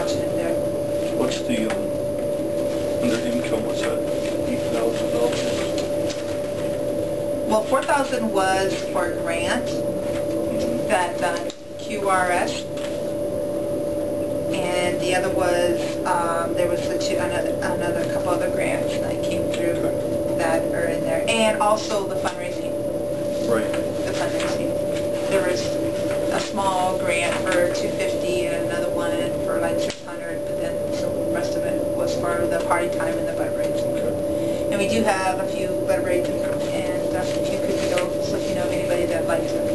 watching it there. What's the, under income, what's that, $8,000? Well, 4,000 was for a grant, that QRS, and the other was, there was another couple other grants that came through that are in there, and also the fundraising. Right. The fundraising. There was a small grant for $250 and another one for like $600, but then so the rest of it was for the party time and the butter braids. Okay. And we do have a few butter braids and a few cookie doughs, so if you know anybody that likes them,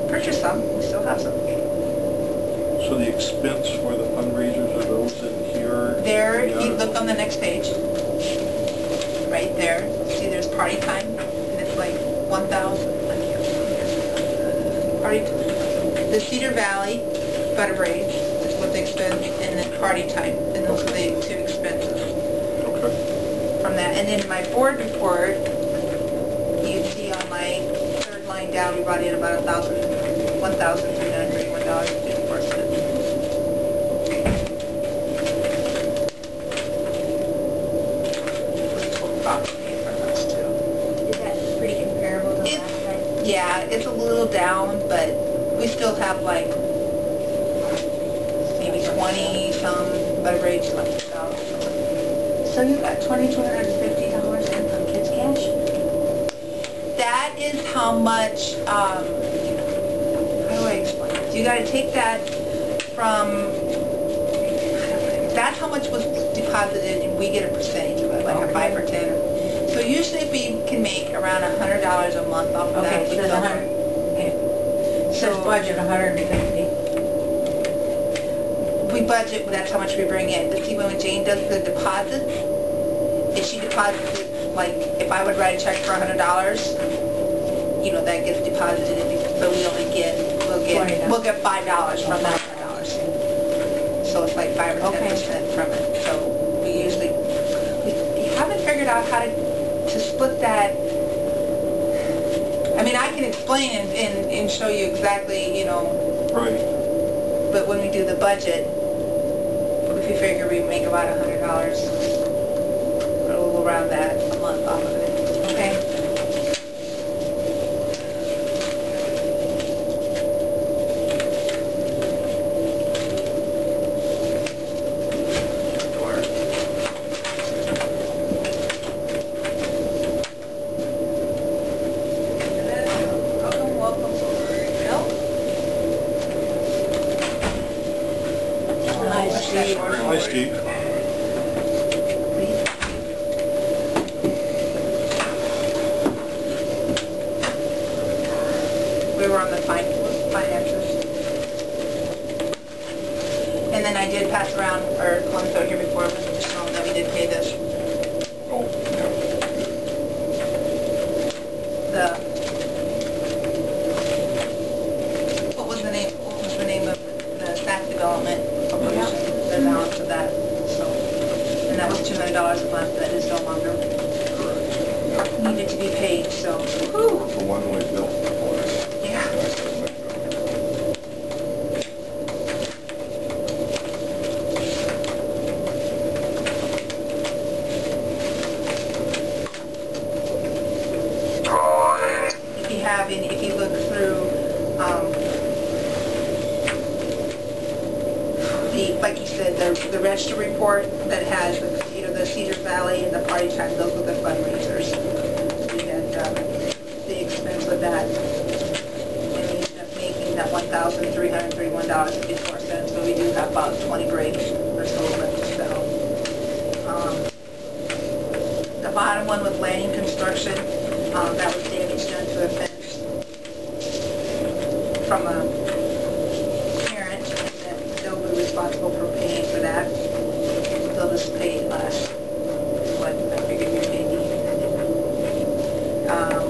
purchase some. We still have some. So the expense for the fundraisers, are those in here? There, you look on the next page. Right there. See, there's party time, and it's like 1,000. Party time. The Cedar Valley butter braids is what they spend, and then party time, and those are the two expenses. Okay. From that, and then my board report, you see on my third line down, we brought in about $1,331.54. Yeah, it's a little down, but we still have like maybe 20 some butter braids left to sell. So you got $2,250 in from kids' cash? That is how much, how do I explain it? You got to take that from, that's how much was deposited, and we get a percentage of it, like a 5 or 10. So usually if we can make around $100 a month off of that, Okay, so the 100. Okay. So budget 150. We budget, that's how much we bring in. But see, when Jane does the deposit, if she deposits it, like if I would write a check for $100, you know, that gets deposited in, but we only get, we'll get $5 from that $100. So it's like 5 or 10% from it. So we usually, we haven't figured out how to split that. I mean, I can explain and show you exactly, you know. Right. But when we do the budget, if we figure we make about $100, a little around that a month off of it. Okay. Hi, Steve. We were on the finances. And then I did pass around, or Columbus out here before, just showing that we did pay this. Oh, yeah. What was the name of the staff development operation? The balance of that. So, and that was $200 a month. That is no longer needed to be paid. So, whew. The one-way bill for us. Yeah. If you have any, if you look through, like you said, the register report that has the, you know, the Cedar Valley and the party time, those are the fundraisers. We had the expense with that, and we ended up making that $1,331.54. So we do have about 20 braids or so left to sell. The bottom one with landing construction, that was damage done to a fence from a parent, and they'll be responsible for paying for that. They'll just pay less. What I figured we paid.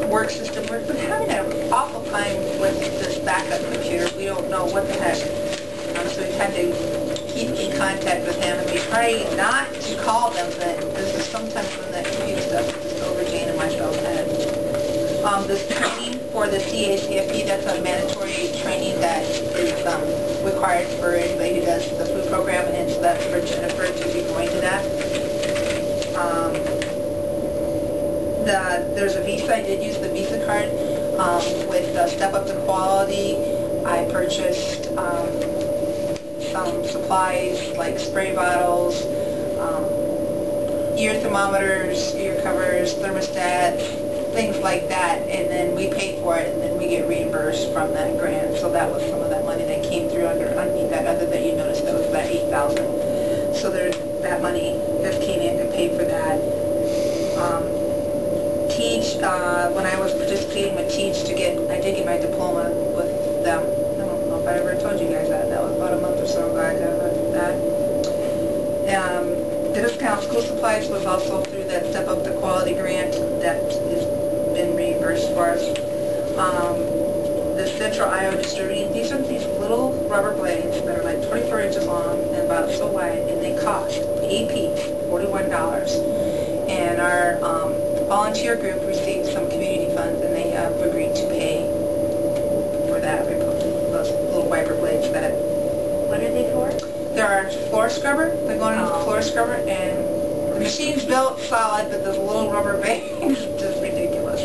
Work system, we're having an awful time with this backup computer. We don't know what the heck. So we've had to keep in contact with them, and we try not to call them, but this is sometimes when that computer stuff is just over Jane and myself's head. This training for the CACFP, that's a mandatory training that is required for anybody who does the food program, and so that's for Jennifer to be going to that. There's a Visa. I did use the Visa card with Step Up to Quality. I purchased some supplies like spray bottles, ear thermometers, ear covers, thermostats, things like that, and then we pay for it, and then we get reimbursed from that grant. So that was some of that money that came through underneath that other that you noticed that was about $8,000. So there's that money just came in to pay for that. Teach, when I was participating with Teach I did get my diploma with them. I don't know if I ever told you guys that. That was about a month or so ago I got that. The discount school supplies was also through that Step Up to Quality grant that has been reimbursed for us. The Central Iowa Distributing, these are these little rubber blades that are like 24 inches long and about so wide, and they cost AP $41. And our volunteer group received some community funds, and they have agreed to pay for that. Those little wiper blades that. What are they for? They're our floor scrubber. They're going into the floor scrubber, and the machine's built solid, but those little rubber bands just ridiculous.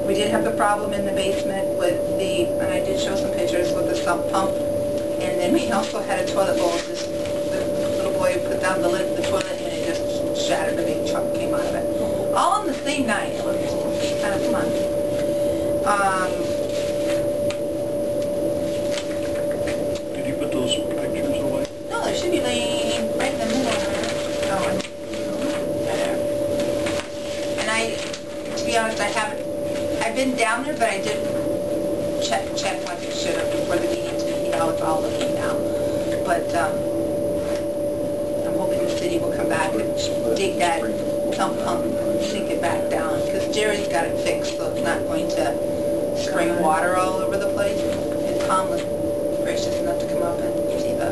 We did have the problem in the basement with and I did show some pictures with the sump pump, and then we also had a toilet bowl. The little boy put down the lid of the toilet, and it just shattered. A big chunk came out of it. All on the same night. It was kind of fun. Did you put those pictures away? No, they should be laying right in the middle of it. Oh, and there. And to be honest, I've been down there, but I didn't check like I should have before the meeting to see how it's all looking now. But I'm hoping the city will come back and dig that sump pump and sink it back down, because Jerry's got it fixed, so it's not going to spray water all over the place. And Tom was gracious enough to come up and see the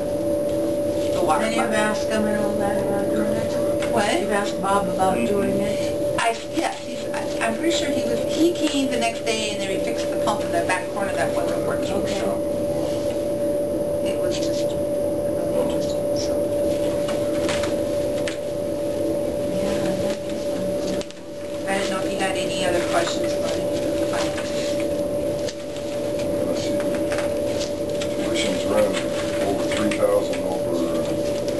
water. And you've asked them and all that about doing it? What? You've asked Bob about doing it? Yes, I'm pretty sure he came the next day, and then we fixed the pump in the back corner that wasn't working. Okay. So it was just so. I didn't know if you had any other questions about any of the finances. Let's see. Tuition's running over 3,000 over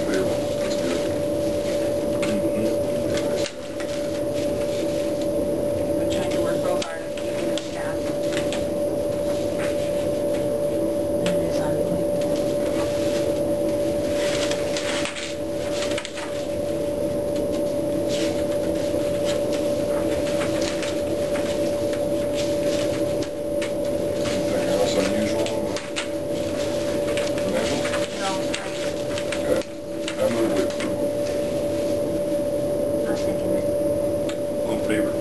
payroll. That's good. We're trying to work real hard on keeping the staff. And it is unbelievable. Anything else unusual? Financial? No, Okay. I move with approval. I was thinking that All in favor?